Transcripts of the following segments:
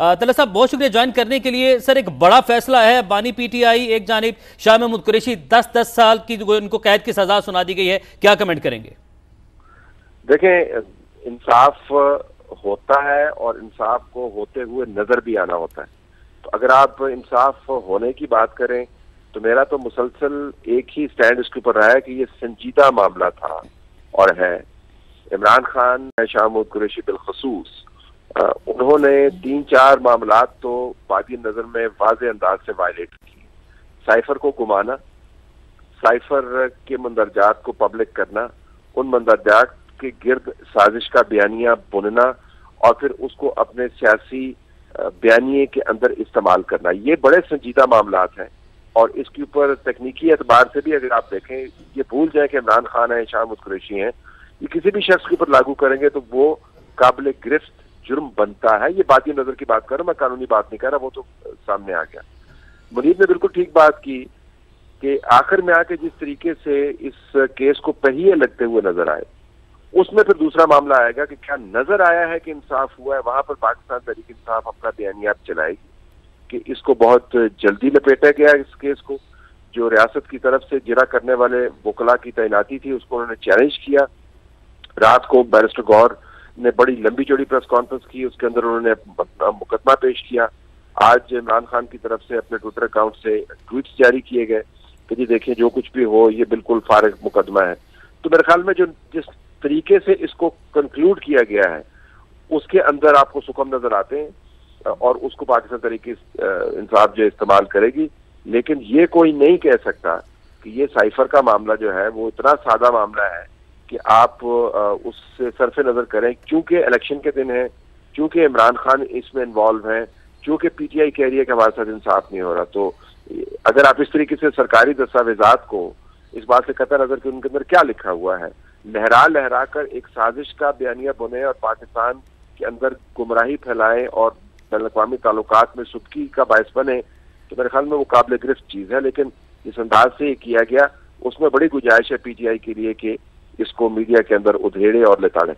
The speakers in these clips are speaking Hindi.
तलत साहब बहुत शुक्रिया ज्वाइन करने के लिए। सर एक बड़ा फैसला है, बानी पीटीआई एक जानिब, शाह महमूद कुरैशी 10-10 साल की उनको कैद की सजा सुना दी गई है, क्या कमेंट करेंगे? देखें, इंसाफ होता है और इंसाफ को होते हुए नजर भी आना होता है। तो अगर आप इंसाफ होने की बात करें तो मेरा तो मुसलसल एक ही स्टैंड इसके ऊपर रहा है कि ये संजीदा मामला था और है। इमरान खान, शाह महमूद कुरैशी बिलखसूस, उन्होंने 3-4 मामलात तो बादी नजर में वाज़े अंदाज से वायलेट की। साइफर को घुमाना, साइफर के मंदरजात को पब्लिक करना, उन मंदरजात के गिर्द साजिश का बयानिया बुनना और फिर उसको अपने सियासी बयानिए के अंदर इस्तेमाल करना, ये बड़े संजीदा मामलात हैं। और इसके ऊपर तकनीकी एतबार से भी अगर आप देखें, ये भूल जाए कि इमरान खान है, शाह महमूद कुरैशी हैं, ये किसी भी शख्स के ऊपर लागू करेंगे तो वो काबिल गिरफ्त जुर्म बनता है। ये बाती नजर की बात कर रहा हूं, मैं कानूनी बात नहीं कर रहा, वो तो सामने आ गया। मुनीब ने बिल्कुल ठीक बात की कि आखिर में आके जिस तरीके से इस केस को पहिए लगते हुए नजर आए, उसमें फिर दूसरा मामला आएगा कि क्या नजर आया है कि इंसाफ हुआ है। वहां पर पाकिस्तान तहरीक इंसाफ अपना बयानिया चलाएगी कि इसको बहुत जल्दी लपेटा गया इस केस को। जो रियासत की तरफ से जिरा करने वाले वकला की तैनाती थी उसको उन्होंने चैलेंज किया। रात को बैरिस्टर गौर ने बड़ी लंबी चौड़ी प्रेस कॉन्फ्रेंस की, उसके अंदर उन्होंने मुकदमा पेश किया। आज इमरान खान की तरफ से अपने ट्विटर अकाउंट से ट्वीट्स जारी किए गए कि जी देखिए जो कुछ भी हो ये बिल्कुल फारिग मुकदमा है। तो मेरे ख्याल में जो जिस तरीके से इसको कंक्लूड किया गया है उसके अंदर आपको सुकम नजर आते हैं और उसको पाकिस्तान तरीके इंसाफ जो इस्तेमाल करेगी। लेकिन ये कोई नहीं कह सकता कि ये साइफर का मामला जो है वो इतना सादा मामला है कि आप उससे सरफे नजर करें। क्योंकि इलेक्शन के दिन है, क्योंकि इमरान खान इसमें इन्वॉल्व हैं, क्योंकि पीटीआई कह रही है कि हमारे साथ इंसाफ नहीं हो रहा, तो अगर आप इस तरीके से सरकारी दस्तावेजात को इस बात से कतई नजर कि उनके अंदर क्या लिखा हुआ है, लहरा लहरा कर एक साजिश का बयानिया बुने और पाकिस्तान के अंदर गुमराही फैलाएं और बैनुल-अक़वामी ताल्लुकात में सुदकी का बायस बने, तो मेरे ख्याल में वो काबिल गिरफ्त चीज है। लेकिन जिस अंदाज से ये किया गया उसमें बड़ी गुंजाइश है पीटीआई के लिए कि इसको मीडिया के अंदर उधेड़े और लेताड़े।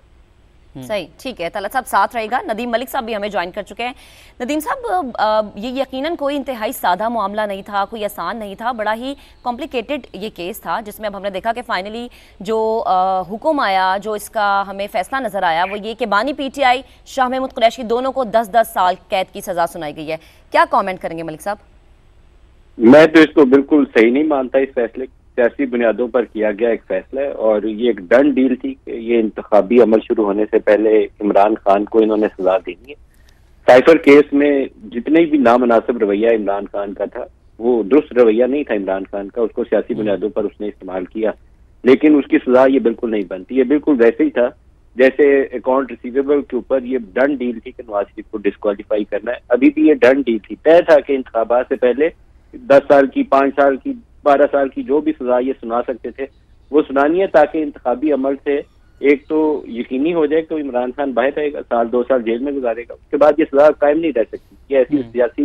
सही, ठीक है। तलत साहब साथ रहेगा। नदीम मलिक साहब भी हमें ज्वाइन कर चुके हैं। नदीम साहब, ये यकीनन कोई इंतहाई सादा मामला नहीं था, कोई आसान नहीं था, बड़ा ही कॉम्प्लिकेटेड ये केस था, जिसमें अब हमने देखा कि फाइनली जो हुक्म आया, जो इसका हमें फैसला नजर आया वो ये कि बानी पीटीआई, शाह महमूद कुरैशी दोनों को 10-10 साल कैद की सजा सुनाई गई है। क्या कॉमेंट करेंगे मलिक साहब? मैं तो इसको बिल्कुल सही नहीं मानता। इस फैसले सियासी बुनियादों पर किया गया एक फैसला है और ये एक डन डील थी कि ये इंतखाबी अमल शुरू होने से पहले इमरान खान को इन्होंने सजा देनी है। साइफर केस में जितने भी नामनासिब रवैया इमरान खान का था वो दुरुस्त रवैया नहीं था इमरान खान का, उसको सियासी बुनियादों पर उसने इस्तेमाल किया, लेकिन उसकी सजा ये बिल्कुल नहीं बनती। ये बिल्कुल वैसे ही था जैसे अकाउंट रिसीवेबल के ऊपर ये डन डील थी कि नवाज शरीफ को डिस्क्वालीफाई करना है। अभी भी ये डन डील थी, तय था कि इंतखाबात से पहले 10 साल की, 5 साल की, 12 साल की जो भी सजा ये सुना सकते थे वो सुनानी है, ताकि इंतखाबी अमल से एक तो यकीनी हो जाए कि इमरान खान बाहर रहेगा, 1-2 साल जेल में गुजारेगा, उसके बाद ये सजा कायम नहीं रह सकती। ये ऐसी सियासी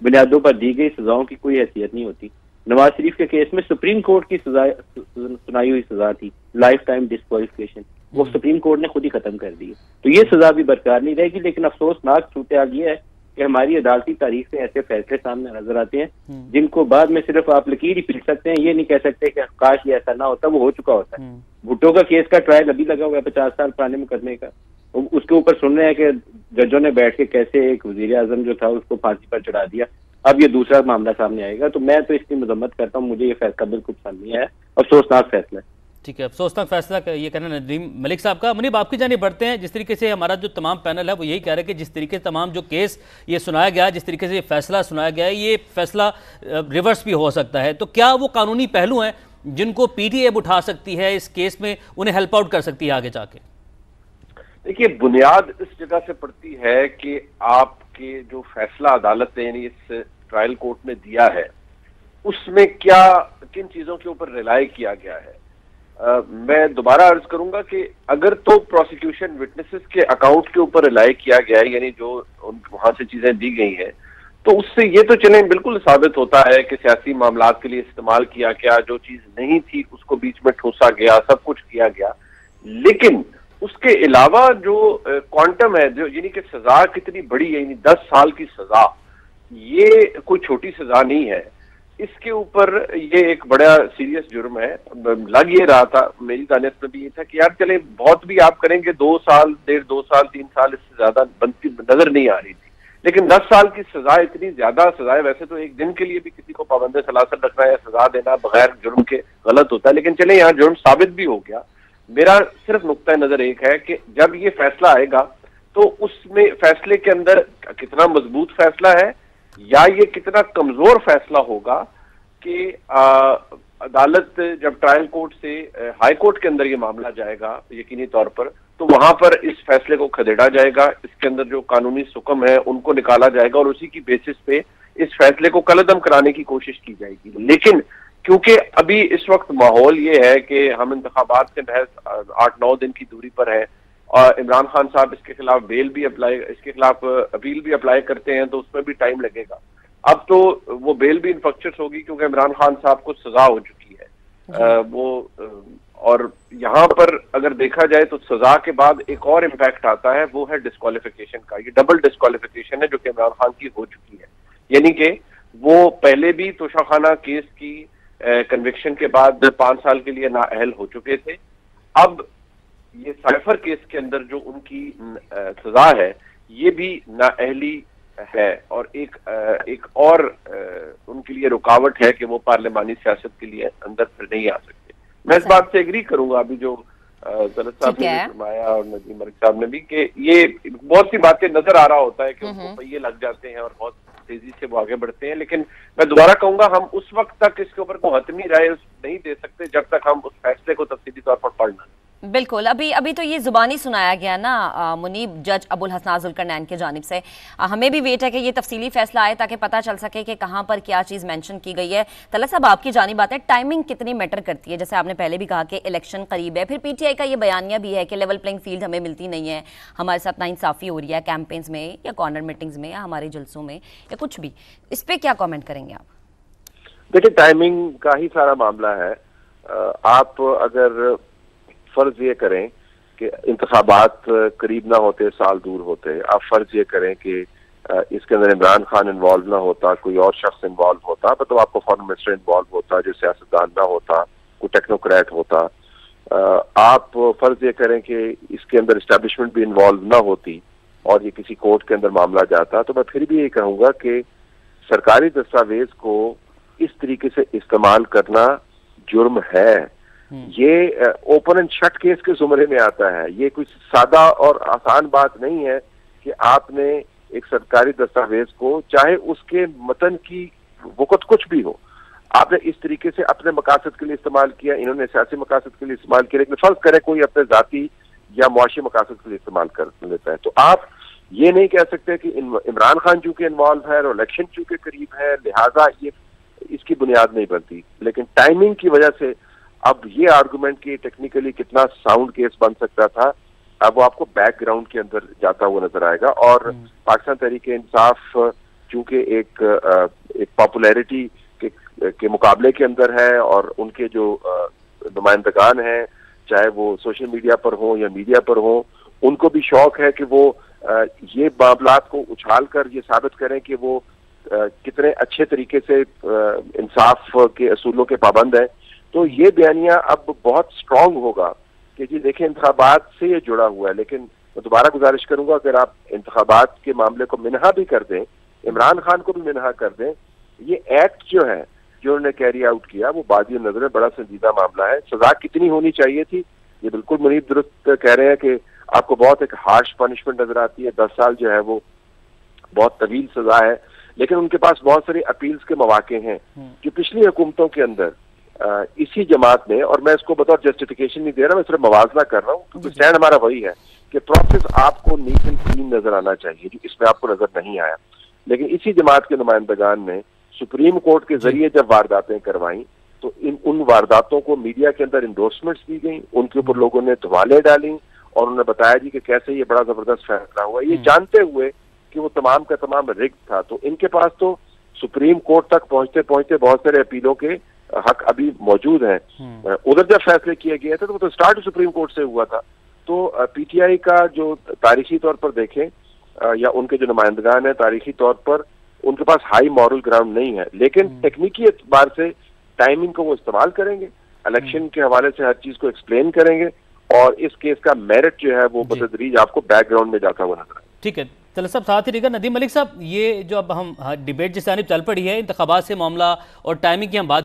बुनियादों पर दी गई सजाओं की कोई हैसियत नहीं होती। नवाज शरीफ के केस में सुप्रीम कोर्ट की सजा सुनाई हुई सजा थी, लाइफ टाइम डिस्क्वालिफिकेशन, वो सुप्रीम कोर्ट ने खुद ही खत्म कर दी है, तो ये सजा भी बरकरार नहीं रहेगी। लेकिन अफसोसनाक सूरत ये है कि हमारी अदालती तारीख से ऐसे फैसले सामने नजर आते हैं जिनको बाद में सिर्फ आप लकीर ही पीट सकते हैं, ये नहीं कह सकते कि काश ये ऐसा ना होता, वो हो चुका होता है। भुट्टो का केस का ट्रायल अभी लगा हुआ है 50 साल पुराने मुकदमे का, उसके ऊपर सुन रहे हैं कि जजों ने बैठ के कैसे एक वजीर आजम जो था उसको फांसी पर चढ़ा दिया। अब ये दूसरा मामला सामने आएगा, तो मैं तो इसकी मजम्मत करता हूँ, मुझे ये फैसला बिल्कुल पसंद नहीं है, अफसोसनाक फैसला है। ठीक है, अफसोसनाक फैसला ये कहना नदीम मलिक साहब का। मुनीब आपकी जानिब बढ़ते हैं। जिस तरीके से हमारा जो तमाम पैनल है वो यही कह रहे हैं कि जिस तरीके से तमाम जो केस ये सुनाया गया, जिस तरीके से ये फैसला सुनाया गया है, ये फैसला रिवर्स भी हो सकता है, तो क्या वो कानूनी पहलू हैं जिनको पीटीआई उठा सकती है इस केस में, उन्हें हेल्प आउट कर सकती है आगे जाके? देखिए, बुनियाद इस जगह से पड़ती है कि आपके जो फैसला अदालत ने यानी इस ट्रायल कोर्ट ने दिया है उसमें क्या किन चीजों के ऊपर रिलाई किया गया है। मैं दोबारा अर्ज करूंगा कि अगर तो प्रोसिक्यूशन विटनेसेस के अकाउंट के ऊपर रिलाई किया गया है, यानी जो वहां से चीजें दी गई हैं, तो उससे ये तो चले बिल्कुल साबित होता है कि सियासी मामलात के लिए इस्तेमाल किया गया, जो चीज नहीं थी उसको बीच में ठोसा गया, सब कुछ किया गया। लेकिन उसके अलावा जो क्वांटम है, जो यानी कि सजा कितनी बड़ी है, यानी 10 साल की सजा, ये कोई छोटी सजा नहीं है। इसके ऊपर ये एक बड़ा सीरियस जुर्म है। लग ये रहा था, मेरी दानियत में भी ये था कि यार चले बहुत भी आप करेंगे, 2 साल, 1.5 साल, 3 साल, इससे ज्यादा बनती नजर नहीं आ रही थी। लेकिन 10 साल की सजा इतनी ज्यादा सजा है। वैसे तो एक दिन के लिए भी किसी को पाबंद सलासल रखना या सजा देना बगैर जुर्म के गलत होता है, लेकिन चले यहाँ जुर्म साबित भी हो गया। मेरा सिर्फ नुक्ता नजर एक है कि जब ये फैसला आएगा तो उसमें फैसले के अंदर कितना मजबूत फैसला है या ये कितना कमजोर फैसला होगा कि अदालत जब ट्रायल कोर्ट से हाई कोर्ट के अंदर ये मामला जाएगा यकीनी तौर पर, तो वहां पर इस फैसले को खदेड़ा जाएगा, इसके अंदर जो कानूनी सुकम है उनको निकाला जाएगा और उसी की बेसिस पे इस फैसले को कलअदम कराने की कोशिश की जाएगी। लेकिन क्योंकि अभी इस वक्त माहौल ये है कि हम इंतखाबात से महज 8-9 दिन की दूरी पर है और इमरान खान साहब इसके खिलाफ इसके खिलाफ अपील भी अप्लाई करते हैं, तो उसमें भी टाइम लगेगा। अब तो वो बेल भी इन्फेक्शस होगी क्योंकि इमरान खान साहब को सजा हो चुकी है और यहाँ पर अगर देखा जाए तो सजा के बाद एक और इम्पैक्ट आता है, वो है डिस्क्वालिफिकेशन का। ये डबल डिस्क्वालिफिकेशन है जो कि इमरान खान की हो चुकी है, यानी कि वो पहले भी तोशाखाना केस की कन्विक्शन के बाद 5 साल के लिए नाअहल हो चुके थे। अब ये साइफर केस के अंदर जो उनकी सजा है ये भी नाअहली है और एक और उनके लिए रुकावट है कि वो पार्लिमानी सियासत के लिए अंदर फिर नहीं आ सकते। मैं इस बात से एग्री करूंगा अभी जो तलत साहब ने फरमाया और नदीम मलिक साहब ने भी कि ये बहुत सी बातें नजर आ रहा होता है कि उनको पहिए लग जाते हैं और बहुत तेजी से वो आगे बढ़ते हैं। लेकिन मैं दोबारा कहूंगा, हम उस वक्त तक इसके ऊपर कोई हतमी राय नहीं दे सकते जब तक हम उस फैसले को तफसीली तौर पर पढ़ ना। बिल्कुल, अभी तो ये जुबानी सुनाया गया ना मुनीब, जज अबुल हसनान जुल्करनैन की जानिब से। हमें भी वेट है कि ये तफसीली फैसला आए ताकि पता चल सके कि कहाँ पर क्या चीज़ मेंशन की गई है। तलत साहब, आपकी जानिब बात है, टाइमिंग कितनी मैटर करती है? जैसे आपने पहले भी कहा कि इलेक्शन करीब है, फिर पीटीआई का ये बयानिया भी है कि लेवल प्लेइंग फील्ड हमें मिलती नहीं है, हमारे साथ नाइंसाफी हो रही है कैंपेन्स में या कॉर्नर मीटिंग्स में या हमारे जलसों में या कुछ भी। इस पर क्या कॉमेंट करेंगे आप? देखिए, टाइमिंग का ही सारा मामला है। आप अगर फर्ज ये करें कि इंतखाबात करीब ना होते, साल दूर होते, आप फर्ज ये करें कि इसके अंदर इमरान खान इन्वॉल्व ना होता, कोई और शख्स इन्वॉल्व होता, मतलब आपको फॉरेन मिनिस्टर इन्वॉल्व होता, जो सियासतदान ना होता, कोई टेक्नोक्रेट होता, आप फर्ज ये करें कि इसके अंदर इस्टेब्लिशमेंट भी इन्वॉल्व ना होती और ये किसी कोर्ट के अंदर मामला जाता, तो मैं फिर भी ये कहूँगा कि सरकारी दस्तावेज को इस तरीके से इस्तेमाल करना जुर्म है। ये ओपन एंड शट केस के जुमरे में आता है। ये कोई सादा और आसान बात नहीं है कि आपने एक सरकारी दस्तावेज को, चाहे उसके मतन की वक़्त कुछ भी हो, आपने इस तरीके से अपने मकासद के लिए इस्तेमाल किया, इन्होंने सियासी मकासद के लिए इस्तेमाल किया। लेकिन फर्ज करें कोई अपने जाती या मुआशी मकासद के लिए इस्तेमाल कर लेता है, तो आप ये नहीं कह सकते कि इमरान खान चूंकि इन्वॉल्व है और इलेक्शन चूंकि करीब है लिहाजा ये इसकी बुनियाद नहीं बनती। लेकिन टाइमिंग की वजह से अब ये आर्गुमेंट कि टेक्निकली कितना साउंड केस बन सकता था, अब वो आपको बैकग्राउंड के अंदर जाता हुआ नजर आएगा। और पाकिस्तान तहरीक इंसाफ चूंकि एक पॉपुलैरिटी के मुकाबले के अंदर है और उनके जो नुमाइंदगान हैं, चाहे वो सोशल मीडिया पर हो या मीडिया पर हो, उनको भी शौक है कि वो ये मामलात को उछाल कर ये साबित करें कि वो कितने अच्छे तरीके से इंसाफ के असूलों के पाबंद हैं। तो ये बयानिया अब बहुत स्ट्रांग होगा कि जी देखिए इंतखाबात से ये जुड़ा हुआ है। लेकिन मैं दोबारा गुजारिश करूंगा, अगर आप इंतखाबात के मामले को मिनहा भी कर दें, इमरान खान को भी मिनहा कर दें, ये एक्ट जो है जो उन्होंने कैरी आउट किया वो बादी नजर में बड़ा संजीदा मामला है। सजा कितनी होनी चाहिए थी, ये बिल्कुल मुनीब दुरुस्त कह रहे हैं कि आपको बहुत एक हार्श पनिशमेंट नजर आती है। 10 साल जो है वो बहुत तवील सजा है, लेकिन उनके पास बहुत सारी अपील्स के मौके हैं कि पिछली हुकूमतों के अंदर इसी जमात में, और मैं इसको बतौर जस्टिफिकेशन नहीं दे रहा, मैं सिर्फ मवाजना कर रहा हूँ क्योंकि स्टैंड हमारा वही है कि प्रोसेस आपको नीट एंड क्लीन नजर आना चाहिए, जो इसमें आपको नजर नहीं आया। लेकिन इसी जमात के नुमाइंदगान ने सुप्रीम कोर्ट के जरिए जब वारदातें करवाई तो उन वारदातों को मीडिया के अंदर इंडोर्समेंट्स दी गई, उनके ऊपर लोगों ने धुआंलें डाली और उन्होंने बताया जी कि कैसे ये बड़ा जबरदस्त फैसला हुआ, ये जानते हुए कि वो तमाम का तमाम रिग्ड था। तो इनके पास तो सुप्रीम कोर्ट तक पहुंचते पहुंचते बहुत सारे अपीलों के हक अभी मौजूद हैं। उधर जब फैसले किए गए थे तो वो तो स्टार्ट सुप्रीम कोर्ट से हुआ था, तो पीटीआई का जो तारीखी तौर पर देखें या उनके जो नुमाइंदगान है तारीखी तौर पर उनके पास हाई मॉरल ग्राउंड नहीं है, लेकिन तकनीकी एतबार से टाइमिंग को वो इस्तेमाल करेंगे, इलेक्शन के हवाले से हर चीज को एक्सप्लेन करेंगे और इस केस का मेरिट जो है वो बतदरीज आपको बैकग्राउंड में जाता हुआ नजर आए। ठीक है, तलत साहब साथ ही रहेगा। नदीम मलिक साहब, ये जो अब हम डिबेट जिस जानिब चल पड़ी है इंतखाबात से मामला और टाइमिंग की हम बात